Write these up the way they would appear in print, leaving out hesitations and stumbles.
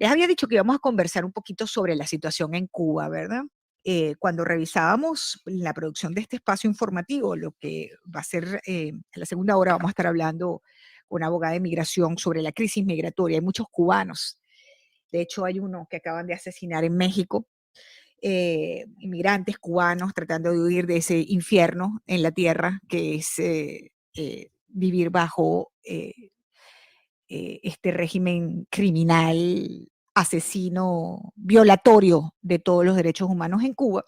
Les había dicho que íbamos a conversar un poquito sobre la situación en Cuba, ¿verdad? Cuando revisábamos la producción de este espacio informativo, lo que va a ser en la segunda hora, vamos a estar hablando con una abogada de migración sobre la crisis migratoria. Hay muchos cubanos. De hecho, hay uno que acaban de asesinar en México, inmigrantes cubanos tratando de huir de ese infierno en la tierra que es vivir bajo este régimen criminal, asesino, violatorio de todos los derechos humanos en Cuba.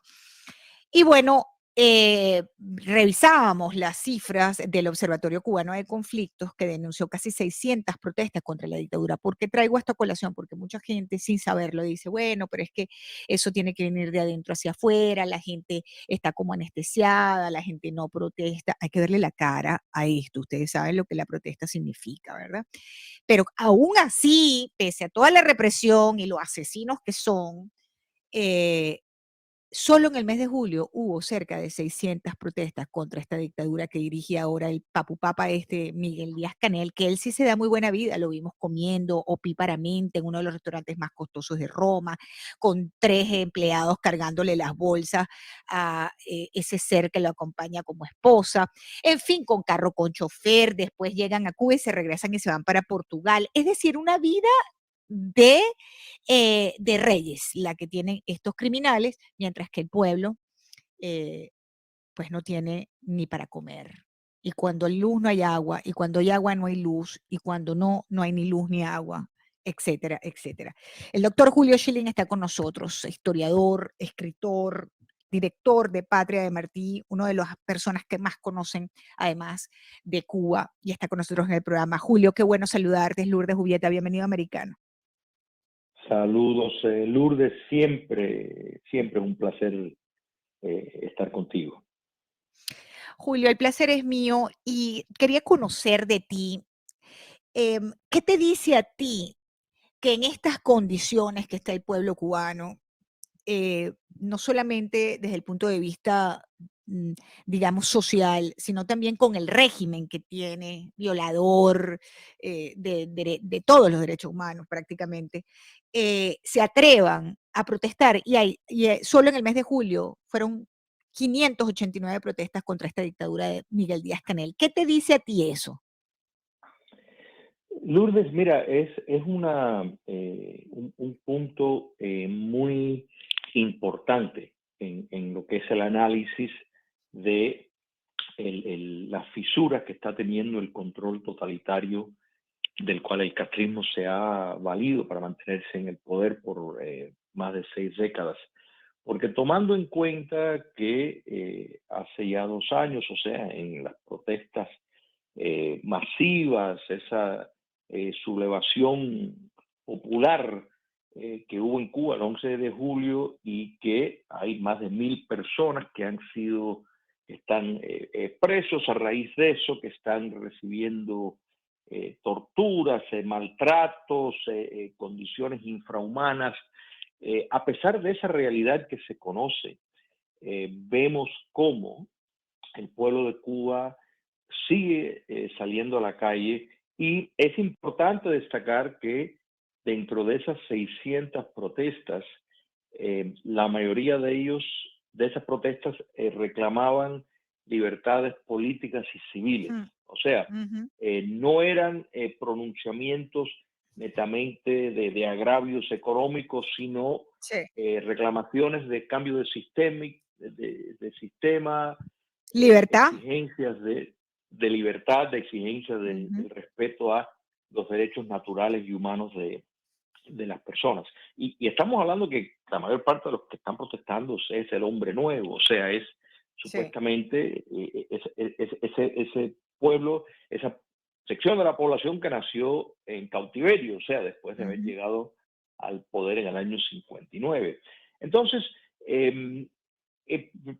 Y bueno, revisábamos las cifras del Observatorio Cubano de Conflictos, que denunció casi 600 protestas contra la dictadura. ¿Por qué traigo esta colación? Porque mucha gente sin saberlo dice, bueno, pero es que eso tiene que venir de adentro hacia afuera, la gente está como anestesiada, la gente no protesta. Hay que verle la cara a esto. Ustedes saben lo que la protesta significa, ¿verdad? Pero aún así, pese a toda la represión y los asesinos que son, eh, solo en el mes de julio hubo cerca de 600 protestas contra esta dictadura que dirige ahora el papu papa Miguel Díaz-Canel, que él sí se da muy buena vida, lo vimos comiendo opíparamente en uno de los restaurantes más costosos de Roma, con 3 empleados cargándole las bolsas a ese ser que lo acompaña como esposa, en fin, con carro con chofer, después llegan a Cuba y se regresan y se van para Portugal. Es decir, una vida de de reyes, la que tienen estos criminales, mientras que el pueblo, eh, pues no tiene ni para comer. Y cuando hay luz no hay agua, y cuando hay agua no hay luz, y cuando no, no hay ni luz ni agua, etcétera, etcétera. El doctor Julio Schilling está con nosotros, historiador, escritor, director de Patria de Martí, una de las personas que más conocen, además de Cuba, y está con nosotros en el programa. Julio, qué bueno saludarte, es Lourdes Jubieta, bienvenido a Americano. Saludos, Lourdes, siempre es un placer estar contigo. Julio, el placer es mío y quería conocer de ti, ¿qué te dice a ti que en estas condiciones que está el pueblo cubano, no solamente desde el punto de vista, mm, digamos, social, sino también con el régimen que tiene, violador de todos los derechos humanos prácticamente, se atrevan a protestar? Solo en el mes de julio fueron 589 protestas contra esta dictadura de Miguel Díaz-Canel. ¿Qué te dice a ti eso? Lourdes, mira, es un punto muy importante en lo que es el análisis de las fisuras que está teniendo el control totalitario del cual el castrismo se ha valido para mantenerse en el poder por más de 6 décadas. Porque tomando en cuenta que hace ya 2 años, o sea, en las protestas masivas, esa sublevación popular que hubo en Cuba el 11 de julio y que hay más de 1000 personas que están presos a raíz de eso, que están recibiendo torturas, maltratos, condiciones infrahumanas. A pesar de esa realidad que se conoce, vemos cómo el pueblo de Cuba sigue saliendo a la calle y es importante destacar que dentro de esas 600 protestas, la mayoría de esas protestas reclamaban libertades políticas y civiles. Mm, O sea, ujú. no eran pronunciamientos netamente de agravios económicos, sino Sí. reclamaciones de cambio de sistema, Libertad. exigencias de libertad, de exigencias Ujú. del respeto a los derechos naturales y humanos de las personas. Y estamos hablando que la mayor parte de los que están protestando es el hombre nuevo, o sea, es Sí. supuestamente ese pueblo, esa sección de la población que nació en cautiverio, o sea, después de haber Ujú. llegado al poder en el año 59. Entonces, eh,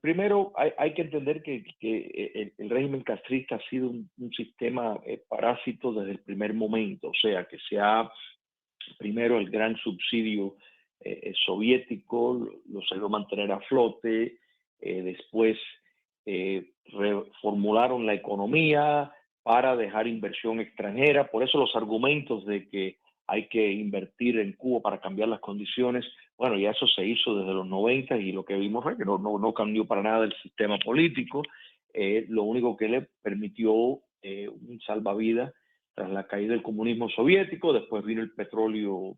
primero hay que entender que el régimen castrista ha sido un sistema parásito desde el primer momento, o sea, que primero el gran subsidio soviético lo se dio mantener a flote, después reformularon la economía para dejar inversión extranjera, por eso los argumentos de que hay que invertir en Cuba para cambiar las condiciones. Bueno, ya eso se hizo desde los 90 y lo que vimos fue que no cambió para nada el sistema político. Lo único que le permitió un salvavidas tras la caída del comunismo soviético. Después vino el petróleo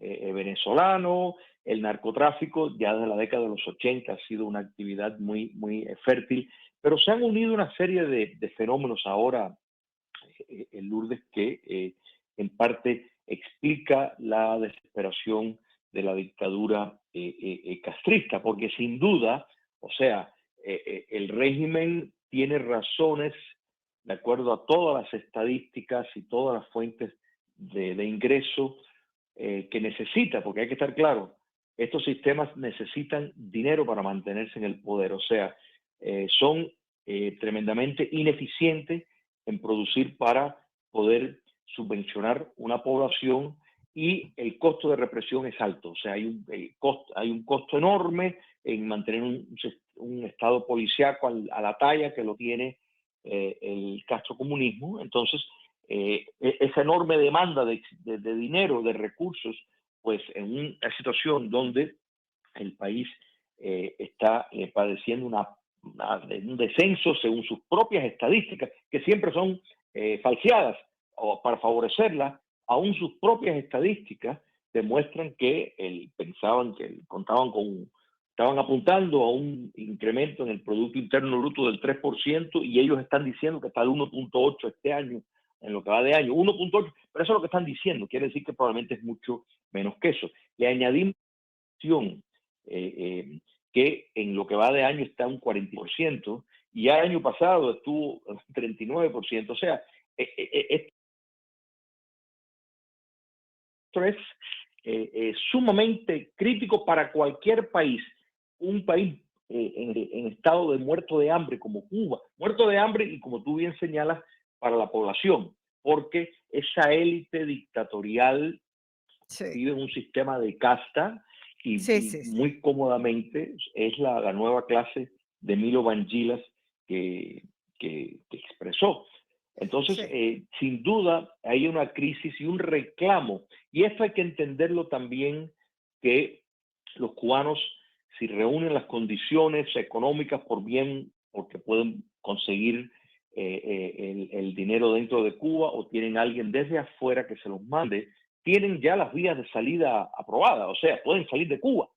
venezolano, el narcotráfico. Ya desde la década de los 80 ha sido una actividad muy fértil, pero se han unido una serie de fenómenos ahora, en Lourdes, que en parte explica la desesperación de la dictadura castrista, porque sin duda, o sea, el régimen tiene razones, de acuerdo a todas las estadísticas y todas las fuentes de ingreso que necesita, porque hay que estar claro, estos sistemas necesitan dinero para mantenerse en el poder, o sea, son tremendamente ineficientes en producir para poder subvencionar una población, y el costo de represión es alto. O sea, hay un costo enorme en mantener un estado policíaco a la talla que lo tiene el castrocomunismo. Entonces, esa enorme demanda de dinero, de recursos, pues en una situación donde el país está padeciendo un descenso según sus propias estadísticas, que siempre son falseadas o para favorecerlas. Aún sus propias estadísticas demuestran que estaban apuntando a un incremento en el Producto Interno Bruto del 3%, y ellos están diciendo que está al 1.8 este año, en lo que va de año, 1.8, pero eso es lo que están diciendo, quiere decir que probablemente es mucho menos que eso. Le añadimos que en lo que va de año está un 40%, y ya el año pasado estuvo un 39%. O sea, esto es sumamente crítico para cualquier país. Un país en estado de muerto de hambre como Cuba, muerto de hambre, y como tú bien señalas, para la población, porque esa élite dictatorial Sí, vive en un sistema de casta, sí, y sí, sí. muy cómodamente es la nueva clase de Milo Vangilas que expresó. Entonces, Sí. sin duda, hay una crisis y un reclamo, y esto hay que entenderlo también, que los cubanos, si reúnen las condiciones económicas porque pueden conseguir el dinero dentro de Cuba, o tienen alguien desde afuera que se los mande, tienen ya las vías de salida aprobadas. O sea, pueden salir de Cuba,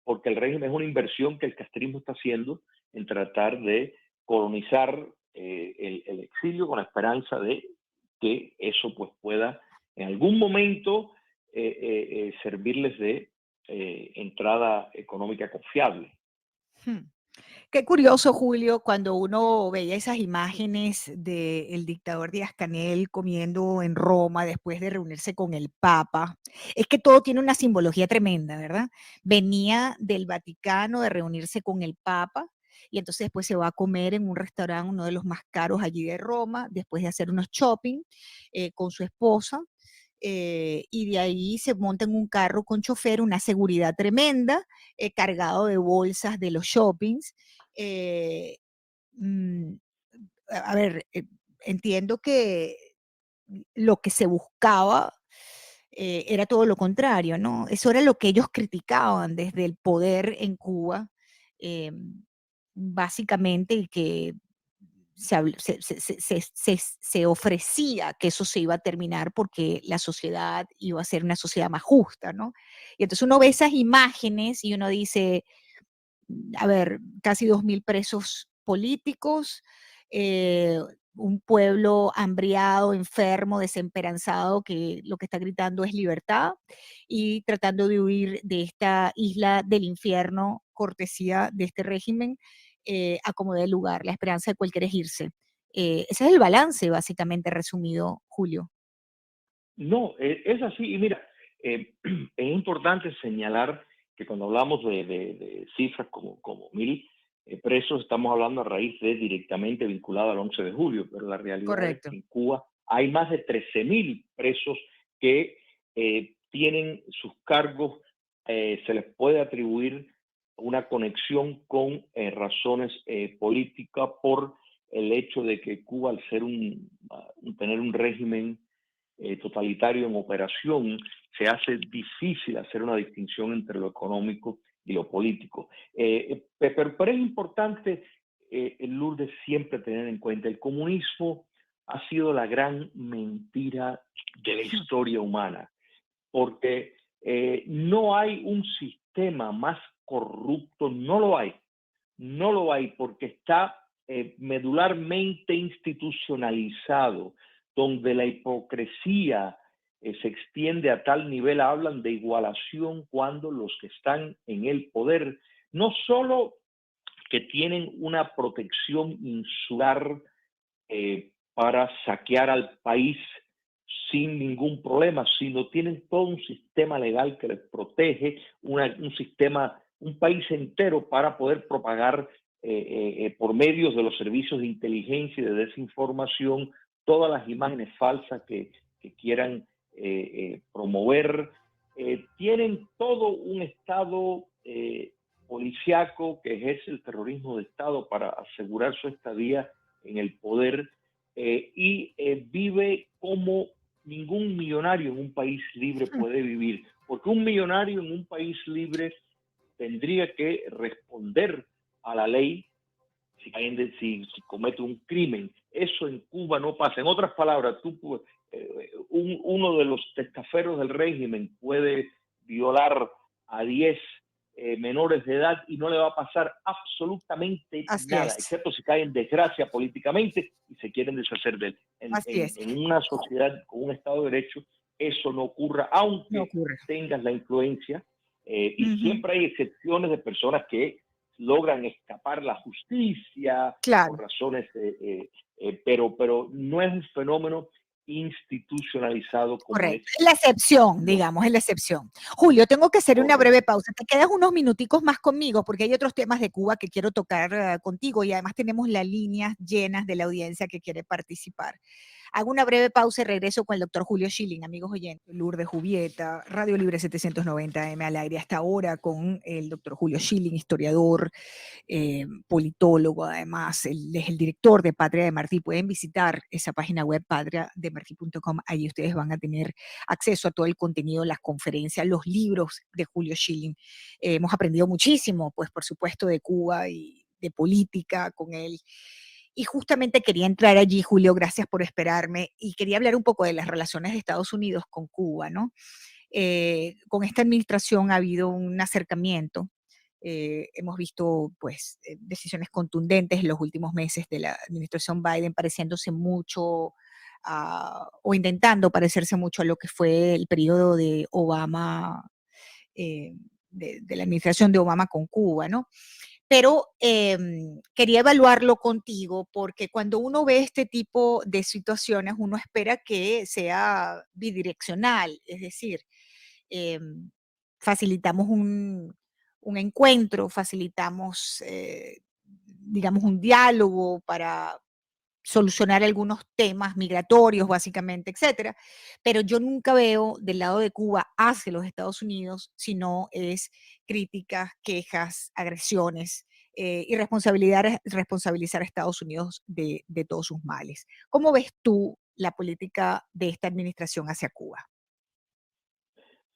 porque el régimen es una inversión que el castrismo está haciendo en tratar de colonizar el exilio, con la esperanza de que eso pues pueda en algún momento servirles de entrada económica confiable. Hmm. Qué curioso, Julio, cuando uno veía esas imágenes del dictador Díaz-Canel comiendo en Roma después de reunirse con el Papa. Es que todo tiene una simbología tremenda, ¿verdad? Venía del Vaticano de reunirse con el Papa, y entonces después se va a comer en un restaurante, uno de los más caros allí de Roma, después de hacer unos shopping con su esposa. Y de ahí se monta en un carro con chofer, una seguridad tremenda, cargado de bolsas de los shoppings. eh, mm, a ver, entiendo que lo que se buscaba era todo lo contrario, ¿no? Eso era lo que ellos criticaban desde el poder en Cuba, eh, básicamente, y que se ofrecía que eso se iba a terminar porque la sociedad iba a ser una sociedad más justa, ¿no? Y entonces uno ve esas imágenes y uno dice, a ver, casi 2000 presos políticos, eh, un pueblo hambriado, enfermo, desesperanzado, que lo que está gritando es libertad, y tratando de huir de esta isla del infierno, cortesía de este régimen, a como dé lugar. La esperanza de cualquiera es irse. Ese es el balance, básicamente resumido, Julio. No, es así. Y mira, es importante señalar que cuando hablamos de cifras como 1000 presos, estamos hablando a raíz de directamente vinculado al 11 de julio, pero la realidad es Correcto. que en Cuba hay más de 13.000 presos que tienen sus cargos, se les puede atribuir una conexión con razones políticas, por el hecho de que Cuba, al ser tener un régimen totalitario en operación, se hace difícil hacer una distinción entre lo económico y lo político. Pero es importante, Lourdes, siempre tener en cuenta el comunismo ha sido la gran mentira de la historia humana, porque no hay un sistema más corrupto, no lo hay porque está medularmente institucionalizado, donde la hipocresía se extiende a tal nivel, hablan de igualación cuando los que están en el poder no solo que tienen una protección insular para saquear al país sin ningún problema, sino tienen todo un sistema legal que les protege, un sistema, un país entero para poder propagar por medios de los servicios de inteligencia y de desinformación todas las imágenes falsas que quieran promover. Tienen todo un Estado policiaco que ejerce el terrorismo de Estado para asegurar su estadía en el poder y vive como ningún millonario en un país libre puede vivir, porque un millonario en un país libre tendría que responder a la ley si comete un crimen. Eso en Cuba no pasa. En otras palabras, uno de los testaferros del régimen puede violar a 10 menores de edad y no le va a pasar absolutamente Así nada, es, excepto si cae en desgracia políticamente y se quieren deshacer de él. así es. En una sociedad con un Estado de Derecho, eso no ocurra, No aunque ocurre. tengas la influencia, y siempre hay excepciones de personas que logran escapar la justicia Claro. por razones, pero no es un fenómeno institucionalizado como es Correcto, es la excepción, lo. digamos, es la excepción. Julio, tengo que hacer una Correcto. breve pausa. Te quedas unos minuticos más conmigo porque hay otros temas de Cuba que quiero tocar contigo y además tenemos las líneas llenas de la audiencia que quiere participar. Hago una breve pausa y regreso con el doctor Julio Schilling, amigos oyentes. Lourdes Jubieta, Radio Libre 790M al aire hasta ahora con el doctor Julio Schilling, historiador, politólogo además, él es el director de Patria de Martí. Pueden visitar esa página web patriademartí.com, ahí ustedes van a tener acceso a todo el contenido, las conferencias, los libros de Julio Schilling. Hemos aprendido muchísimo, pues por supuesto, de Cuba y de política con él. Y justamente quería entrar allí, Julio, gracias por esperarme, y quería hablar un poco de las relaciones de Estados Unidos con Cuba, ¿no? Con esta administración ha habido un acercamiento. Hemos visto pues decisiones contundentes en los últimos meses de la administración Biden pareciéndose mucho o intentando parecerse mucho a lo que fue el periodo de Obama, eh, de la administración de Obama con Cuba, ¿no? Pero quería evaluarlo contigo porque cuando uno ve este tipo de situaciones, uno espera que sea bidireccional, es decir, eh, facilitamos un encuentro, facilitamos, digamos, un diálogo para solucionar algunos temas migratorios, básicamente, etcétera. Pero yo nunca veo del lado de Cuba hacia los Estados Unidos, sino es críticas, quejas, agresiones y responsabilizar a Estados Unidos de todos sus males. ¿Cómo ves tú la política de esta administración hacia Cuba?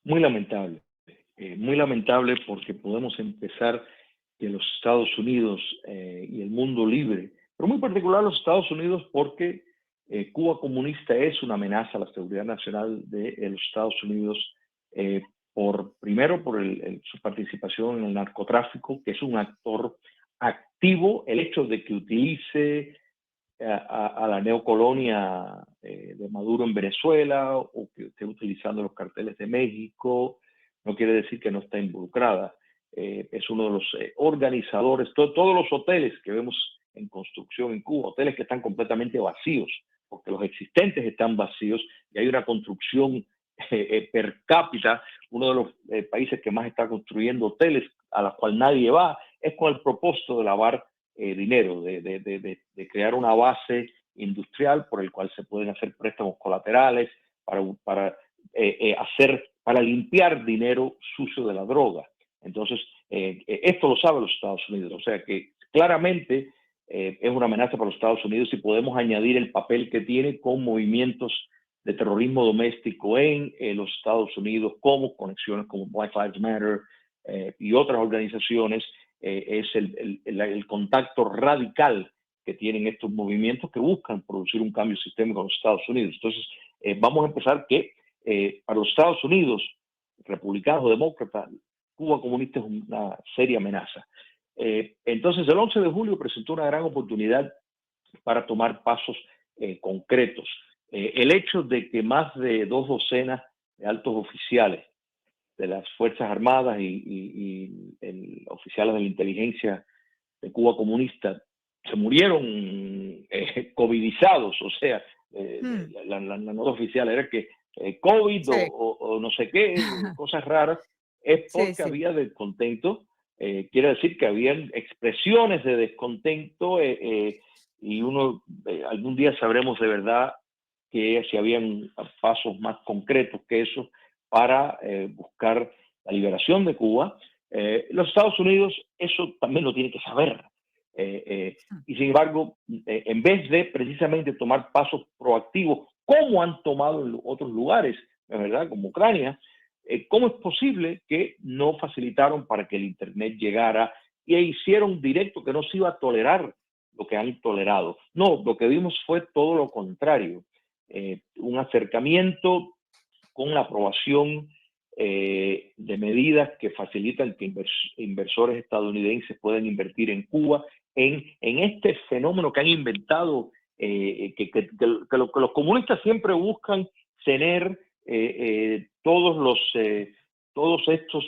Muy lamentable porque podemos empezar que los Estados Unidos y el mundo libre, pero muy particular los Estados Unidos porque Cuba comunista es una amenaza a la seguridad nacional de los Estados Unidos, primero por su participación en el narcotráfico, que es un actor activo, el hecho de que utilice a la neocolonia de Maduro en Venezuela o que esté utilizando los carteles de México, no quiere decir que no está involucrada. Es uno de los organizadores, todos los hoteles que vemos en construcción en Cuba, hoteles que están completamente vacíos, porque los existentes están vacíos y hay una construcción per cápita, uno de los países que más está construyendo hoteles a los cuales nadie va, es con el propósito de lavar dinero, de crear una base industrial por el cual se pueden hacer préstamos colaterales para limpiar dinero sucio de la droga. Entonces, esto lo saben los Estados Unidos, o sea que claramente es una amenaza para los Estados Unidos y podemos añadir el papel que tiene con movimientos de terrorismo doméstico en los Estados Unidos, como conexiones como Black Lives Matter y otras organizaciones, es el contacto radical que tienen estos movimientos que buscan producir un cambio sistémico en los Estados Unidos. Entonces, vamos a empezar que para los Estados Unidos, republicanos o demócratas, Cuba comunista es una seria amenaza. Entonces, el 11 de julio presentó una gran oportunidad para tomar pasos concretos. El hecho de que más de 2 docenas de altos oficiales de las Fuerzas Armadas y oficiales de la inteligencia de Cuba comunista se murieron covidizados, o sea, la nota oficial era que COVID Sí, o no sé qué, cosas raras, es sí, porque sí. había descontento. Quiere decir que habían expresiones de descontento y algún día sabremos de verdad que si habían pasos más concretos que eso para buscar la liberación de Cuba. Los Estados Unidos eso también lo tiene que saber. Y sin embargo, en vez de precisamente tomar pasos proactivos, como han tomado en otros lugares, ¿verdad? Como Ucrania, ¿cómo es posible que no facilitaron para que el Internet llegara y hicieron directo que no se iba a tolerar lo que han tolerado? No, lo que vimos fue todo lo contrario. Un acercamiento con la aprobación de medidas que facilitan que inversores estadounidenses puedan invertir en Cuba, en este fenómeno que han inventado, que los comunistas siempre buscan tener todos estos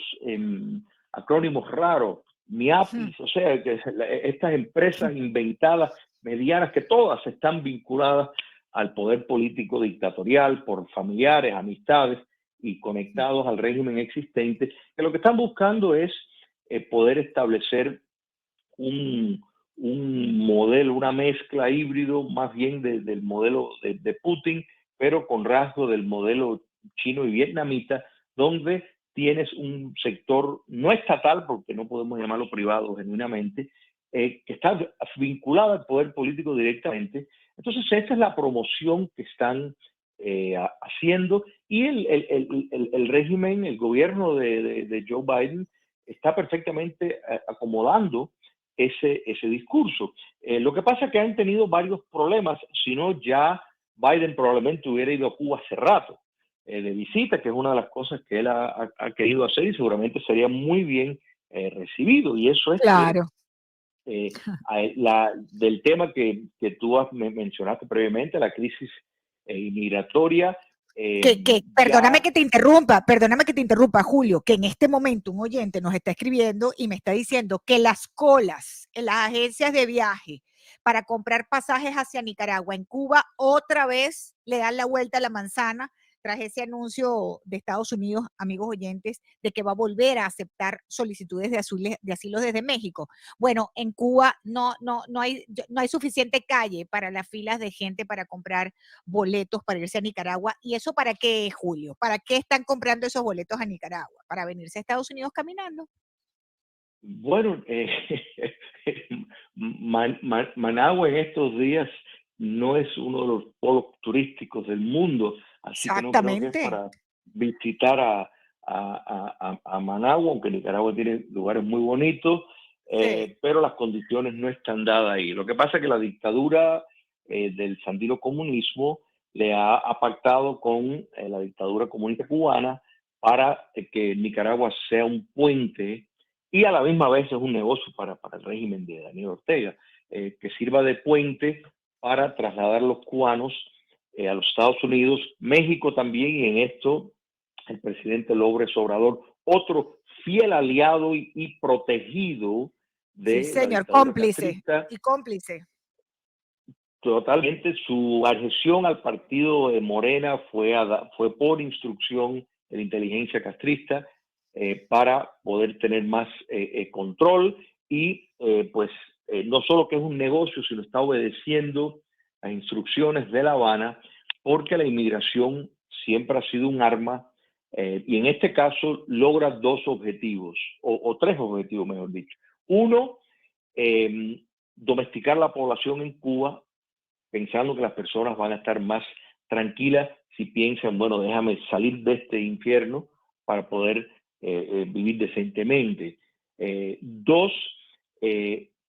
acrónimos raros, MIAPIS, o sea, que estas empresas inventadas, medianas, que todas están vinculadas al poder político dictatorial por familiares, amistades y conectados al régimen existente, que lo que están buscando es poder establecer un, un modelo, una mezcla híbrido más bien del modelo de Putin, pero con rasgo del modelo chino y vietnamita, donde tienes un sector no estatal, porque no podemos llamarlo privado genuinamente, que está vinculado al poder político directamente. Entonces, esa es la promoción que están haciendo y el régimen, el gobierno de Joe Biden está perfectamente acomodando ese discurso. Lo que pasa es que han tenido varios problemas, si no ya Biden probablemente hubiera ido a Cuba hace rato de visita, que es una de las cosas que él ha querido hacer y seguramente sería muy bien recibido. Y eso es que Claro. del tema que tú mencionaste previamente, la crisis inmigratoria, ya. Perdóname que te interrumpa, Julio, que en este momento un oyente nos está escribiendo y me está diciendo que las colas en las agencias de viaje para comprar pasajes hacia Nicaragua en Cuba otra vez le dan la vuelta a la manzana tras ese anuncio de Estados Unidos, amigos oyentes, de que va a volver a aceptar solicitudes de asilo desde México. Bueno, en Cuba no hay suficiente calle para las filas de gente para comprar boletos para irse a Nicaragua. ¿Y eso para qué, Julio? ¿Para qué están comprando esos boletos a Nicaragua? ¿Para venirse a Estados Unidos caminando? Bueno, Managua en estos días no es uno de los polos turísticos del mundo, así que no creo que es Exactamente. para visitar a Managua, aunque Nicaragua tiene lugares muy bonitos, Sí. pero las condiciones no están dadas ahí. Lo que pasa es que la dictadura del sandino comunismo le ha pactado con la dictadura comunista cubana para que Nicaragua sea un puente y a la misma vez es un negocio para el régimen de Daniel Ortega, que sirva de puente para trasladar a los cubanos a los Estados Unidos, México también, y en esto el presidente López Obrador, otro fiel aliado y protegido Sí, de la señor, dictadura cómplice castrista. y cómplice. Totalmente, su adhesión al partido de Morena fue por instrucción de la inteligencia castrista para poder tener más control y pues no solo que es un negocio, sino está obedeciendo las instrucciones de La Habana porque la inmigración siempre ha sido un arma y en este caso logra 2 objetivos, o 3 objetivos, mejor dicho. Uno, domesticar la población en Cuba pensando que las personas van a estar más tranquila si piensan, bueno, déjame salir de este infierno para poder vivir decentemente. Dos,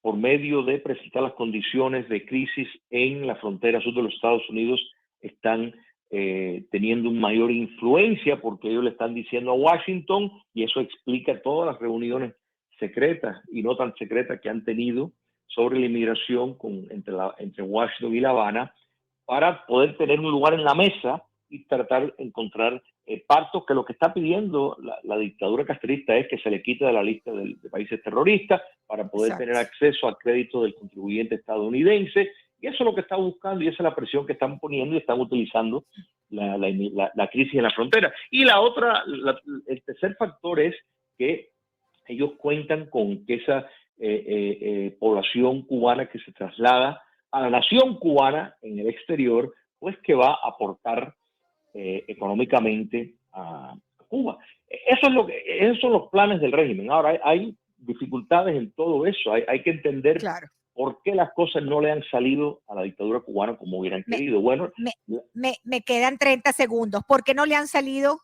por medio de presentar las condiciones de crisis en la frontera sur de los Estados Unidos, están teniendo una mayor influencia porque ellos le están diciendo a Washington, y eso explica todas las reuniones secretas y no tan secretas que han tenido sobre la inmigración entre Washington y La Habana, para poder tener un lugar en la mesa y tratar de encontrar pactos, que lo que está pidiendo la dictadura castrista es que se le quite de la lista de países terroristas para poder tener Exacto. acceso a crédito del contribuyente estadounidense. Y eso es lo que está buscando y esa es la presión que están poniendo y están utilizando la crisis en la frontera. Y el tercer factor es que ellos cuentan con que esa población cubana que se traslada a la nación cubana en el exterior, pues que va a aportar económicamente a Cuba. Esos son los planes del régimen. Ahora, hay dificultades en todo eso. Hay que entender Claro. por qué las cosas no le han salido a la dictadura cubana como hubieran Me, querido. Bueno, me, me quedan 30 segundos. ¿Por qué no le han salido?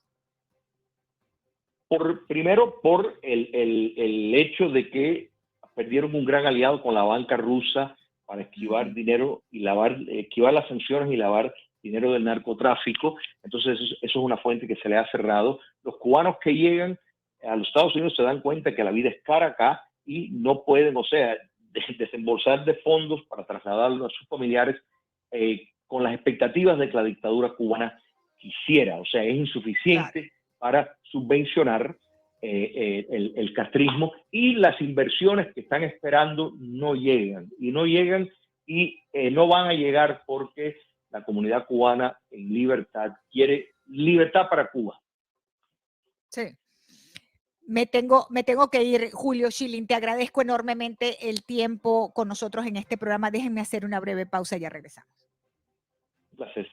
primero por el hecho de que perdieron un gran aliado con la banca rusa para esquivar dinero y esquivar las sanciones y lavar dinero del narcotráfico. Entonces eso es una fuente que se le ha cerrado. Los cubanos que llegan a los Estados Unidos se dan cuenta que la vida es cara acá y no pueden, o sea, desembolsar de fondos para trasladarlo a sus familiares con las expectativas de que la dictadura cubana quisiera. O sea, es insuficiente. Claro. Para subvencionar el castrismo, y las inversiones que están esperando no llegan y no van a llegar porque la comunidad cubana en libertad quiere libertad para Cuba. Sí. Me tengo que ir, Julio Schilling. Te agradezco enormemente el tiempo con nosotros en este programa. Déjenme hacer una breve pausa y ya regresamos. Un placer.